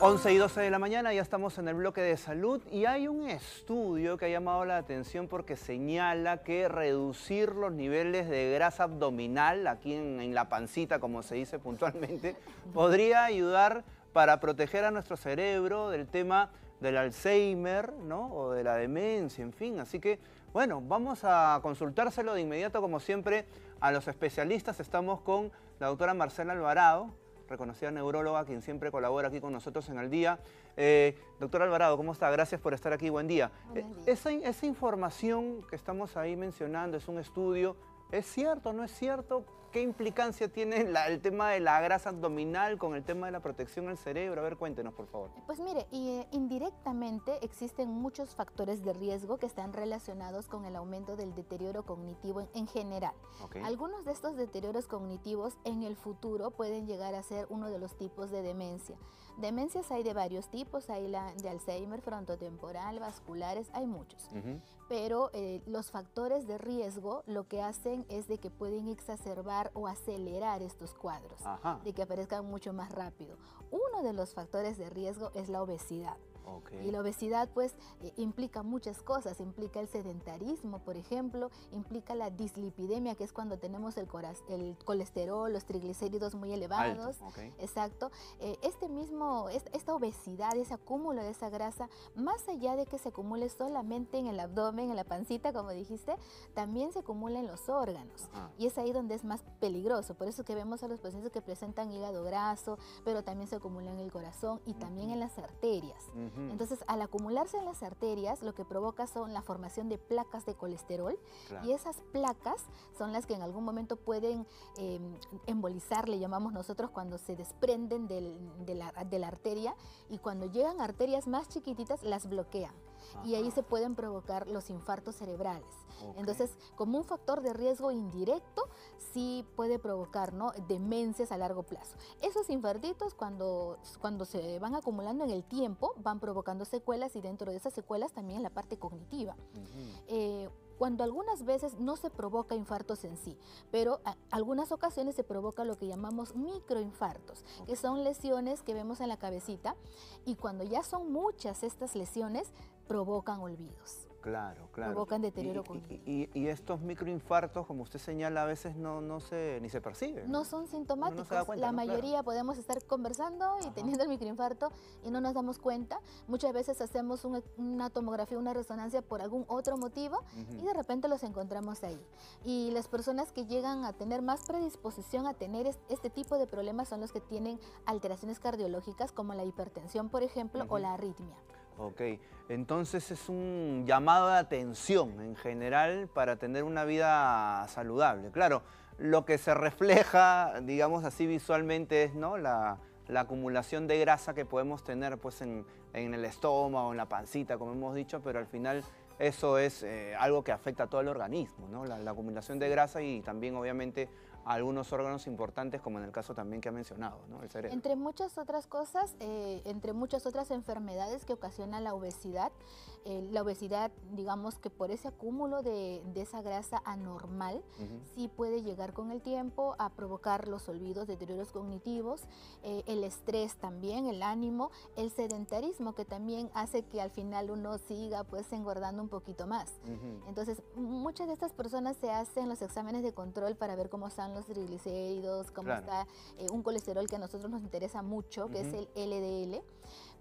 11:12 de la mañana, ya estamos en el bloque de salud y hay un estudio que ha llamado la atención porque señala que reducir los niveles de grasa abdominal, aquí en la pancita como se dice puntualmente, podría ayudar para proteger a nuestro cerebro del tema del Alzheimer, ¿no? O de la demencia, en fin. Así que, bueno, vamos a consultárselo de inmediato como siempre a los especialistas. Estamos con la doctora Marcela Alvarado, reconocida neuróloga, quien siempre colabora aquí con nosotros en Al Día. Doctora Alvarado, ¿cómo está? Gracias por estar aquí, buen día. Esa información que estamos ahí mencionando, es un estudio, ¿es cierto o no es cierto? ¿Qué implicancia tiene el tema de la grasa abdominal con el tema de la protección al cerebro? A ver, cuéntenos, por favor. Pues mire, indirectamente existen muchos factores de riesgo que están relacionados con el aumento del deterioro cognitivo en general. Okay. Algunos de estos deterioros cognitivos en el futuro pueden llegar a ser uno de los tipos de demencia. Demencias hay de varios tipos, hay la de Alzheimer, frontotemporal, vasculares, hay muchos. Pero los factores de riesgo lo que hacen es de que pueden exacerbar o acelerar estos cuadros, de que aparezcan mucho más rápido. Uno de los factores de riesgo es la obesidad. Y la obesidad pues implica muchas cosas, implica el sedentarismo, por ejemplo, implica la dislipidemia, que es cuando tenemos el colesterol, los triglicéridos muy elevados. Exacto. Esta obesidad, ese acúmulo de esa grasa, más allá de que se acumule solamente en el abdomen, en la pancita, como dijiste, también se acumula en los órganos. Y es ahí donde es más peligroso. Por eso que vemos a los pacientes que presentan hígado graso, pero también se acumula en el corazón y también en las arterias. Entonces, al acumularse en las arterias, lo que provoca son la formación de placas de colesterol, y esas placas son las que en algún momento pueden embolizar, le llamamos nosotros, cuando se desprenden de la arteria, y cuando llegan a arterias más chiquititas las bloquean. Y ahí se pueden provocar los infartos cerebrales. Entonces, como un factor de riesgo indirecto, sí puede provocar, ¿no?, demencias a largo plazo. Esos infartitos, cuando se van acumulando en el tiempo, van provocando secuelas, y dentro de esas secuelas también la parte cognitiva. Cuando algunas veces no se provoca infartos en sí, pero algunas ocasiones se provoca lo que llamamos microinfartos, que son lesiones que vemos en la cabecita, y cuando ya son muchas estas lesiones, provocan olvidos. Claro. Provocan deterioro cognitivo. Y estos microinfartos, como usted señala, a veces ni se perciben. No son sintomáticos. No se da cuenta, la mayoría podemos estar conversando y teniendo el microinfarto y no nos damos cuenta. Muchas veces hacemos una tomografía, una resonancia por algún otro motivo, y de repente los encontramos ahí. Y las personas que llegan a tener más predisposición a tener este tipo de problemas son los que tienen alteraciones cardiológicas, como la hipertensión, por ejemplo, o la arritmia. Entonces es un llamado de atención en general para tener una vida saludable. Claro, lo que se refleja, digamos así visualmente, es, ¿no?, la acumulación de grasa que podemos tener pues en el estómago, en la pancita, como hemos dicho, pero al final eso es algo que afecta a todo el organismo, ¿no? La acumulación de grasa, y también obviamente a algunos órganos importantes, como en el caso también que ha mencionado, ¿no?, el cerebro. Entre muchas otras cosas, entre muchas otras enfermedades que ocasiona la obesidad, digamos que por ese acúmulo de esa grasa anormal, sí puede llegar con el tiempo a provocar los olvidos, deterioros cognitivos, el estrés también, el ánimo, el sedentarismo, que también hace que al final uno siga pues engordando un poquito más. Entonces, muchas de estas personas se hacen los exámenes de control para ver cómo están los triglicéridos, cómo está un colesterol que a nosotros nos interesa mucho, que es el LDL,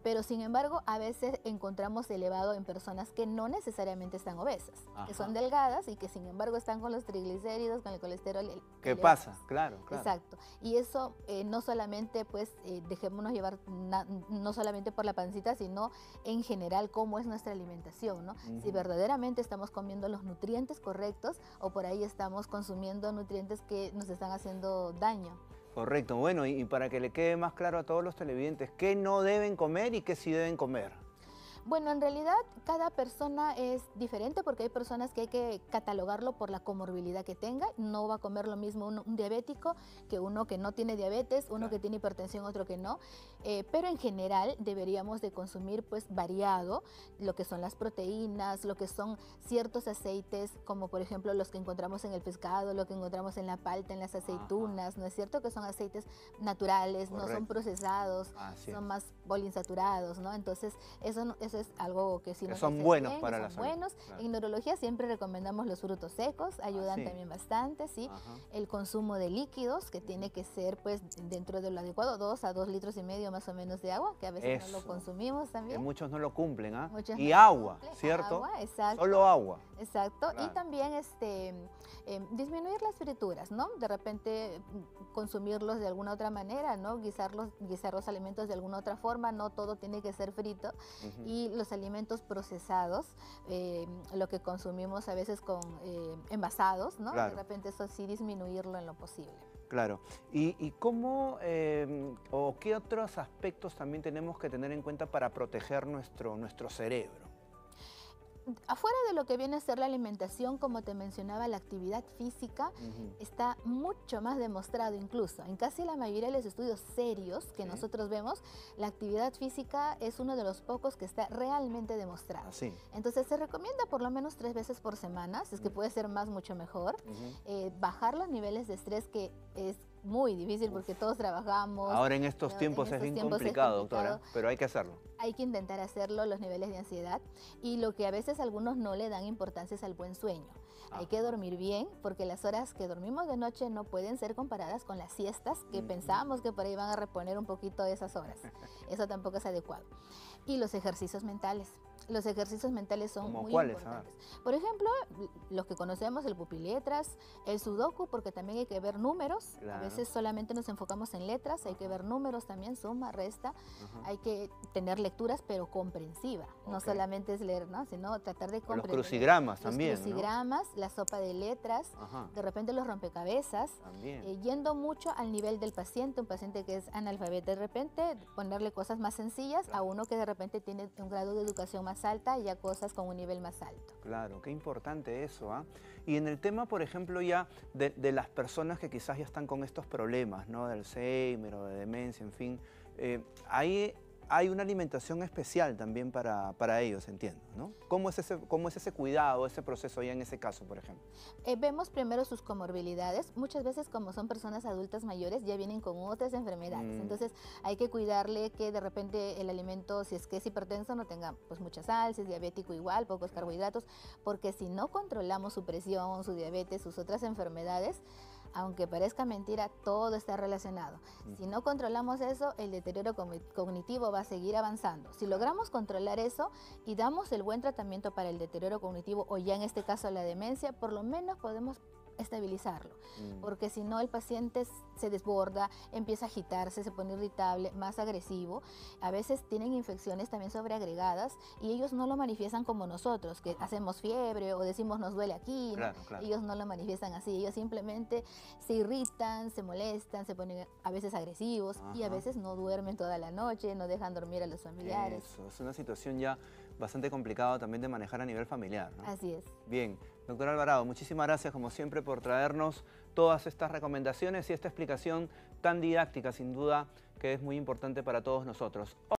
pero sin embargo a veces encontramos elevado en personas que no necesariamente están obesas, que son delgadas y que sin embargo están con los triglicéridos, con el colesterol ¿Qué elevados. pasa? Claro. Exacto. Y eso no solamente pues dejémonos llevar no solamente por la pancita, sino en general cómo es nuestra alimentación, ¿no? Si verdaderamente estamos comiendo los nutrientes correctos, o por ahí estamos consumiendo nutrientes que nos están haciendo daño. Correcto. Bueno, y para que le quede más claro a todos los televidentes, ¿qué no deben comer y qué sí deben comer? Bueno, en realidad cada persona es diferente porque hay personas que hay que catalogarlo por la comorbilidad que tenga. No va a comer lo mismo un diabético que uno que no tiene diabetes, uno que tiene hipertensión, otro que no. Pero en general deberíamos de consumir pues variado lo que son las proteínas, lo que son ciertos aceites, como por ejemplo los que encontramos en el pescado, lo que encontramos en la palta, en las aceitunas, ¿no es cierto? Que son aceites naturales, no son procesados, son más poliinsaturados, ¿no? Entonces eso es algo que si nos son buenos bien, para la salud. Buenos. Claro. En neurología siempre recomendamos los frutos secos, ayudan también bastante, ¿sí? El consumo de líquidos, que tiene que ser pues dentro de lo adecuado, 2 a 2,5 litros más o menos de agua, que a veces no lo consumimos también. Que muchos no lo cumplen, ¿ah? Y no agua, ¿cierto? Agua, exacto. Solo agua. Exacto, claro. Y también disminuir las frituras, ¿no? De repente consumirlos de alguna otra manera, ¿no? Guisar los alimentos de alguna otra forma, no todo tiene que ser frito. Y los alimentos procesados, lo que consumimos a veces con envasados, ¿no? Claro. De repente eso sí disminuirlo en lo posible. Claro. ¿Y cómo o qué otros aspectos también tenemos que tener en cuenta para proteger nuestro cerebro? Afuera de lo que viene a ser la alimentación, como te mencionaba, la actividad física está mucho más demostrado incluso. En casi la mayoría de los estudios serios que nosotros vemos, la actividad física es uno de los pocos que está realmente demostrado. Entonces se recomienda por lo menos 3 veces por semana, si es que puede ser más, mucho mejor. Bajar los niveles de estrés, que es muy difícil porque todos trabajamos. Ahora en estos tiempos es bien complicado, doctora, pero hay que hacerlo. Hay que intentar hacerlo, los niveles de ansiedad, y lo que a veces algunos no le dan importancia es al buen sueño. Hay que dormir bien, porque las horas que dormimos de noche no pueden ser comparadas con las siestas, que pensábamos que por ahí van a reponer un poquito de esas horas. Eso tampoco es adecuado. Y los ejercicios mentales. Los ejercicios mentales son muy importantes. Por ejemplo, los que conocemos, el pupiletras, el sudoku, porque también hay que ver números. A veces solamente nos enfocamos en letras, hay que ver números también, suma, resta. Hay que tener lecturas, pero comprensiva. No solamente es leer, ¿no? Sino tratar de comprender. Los crucigramas también, Los crucigramas, la sopa de letras, de repente los rompecabezas, yendo mucho al nivel del paciente, un paciente que es analfabeto, de repente ponerle cosas más sencillas a uno que de repente tiene un grado de educación más alta y ya cosas con un nivel más alto. Claro, qué importante eso, ¿ah? Y en el tema, por ejemplo, ya de las personas que quizás ya están con estos problemas, ¿no? De Alzheimer o de demencia, en fin, hay una alimentación especial también para ellos, entiendo, ¿no? ¿Cómo es ese cuidado, ese proceso ya en ese caso, por ejemplo? Vemos primero sus comorbilidades. Muchas veces, como son personas adultas mayores, ya vienen con otras enfermedades. Entonces hay que cuidarle que de repente el alimento, si es que es hipertenso, no tenga pues mucha sal, si es diabético igual, pocos carbohidratos, porque si no controlamos su presión, su diabetes, sus otras enfermedades, aunque parezca mentira, todo está relacionado. Si no controlamos eso, el deterioro cognitivo va a seguir avanzando. Si logramos controlar eso y damos el buen tratamiento para el deterioro cognitivo, o ya en este caso la demencia, por lo menos podemos estabilizarlo, porque si no el paciente se desborda, empieza a agitarse, se pone irritable, más agresivo. A veces tienen infecciones también sobreagregadas y ellos no lo manifiestan como nosotros, que hacemos fiebre o decimos nos duele aquí, ¿no? Ellos no lo manifiestan así, ellos simplemente se irritan, se molestan, se ponen a veces agresivos y a veces no duermen toda la noche, no dejan dormir a los familiares. Eso, es una situación ya bastante complicada también de manejar a nivel familiar, ¿no? Así es. Bien, doctor Alvarado, muchísimas gracias como siempre por traernos todas estas recomendaciones y esta explicación tan didáctica, sin duda, que es muy importante para todos nosotros.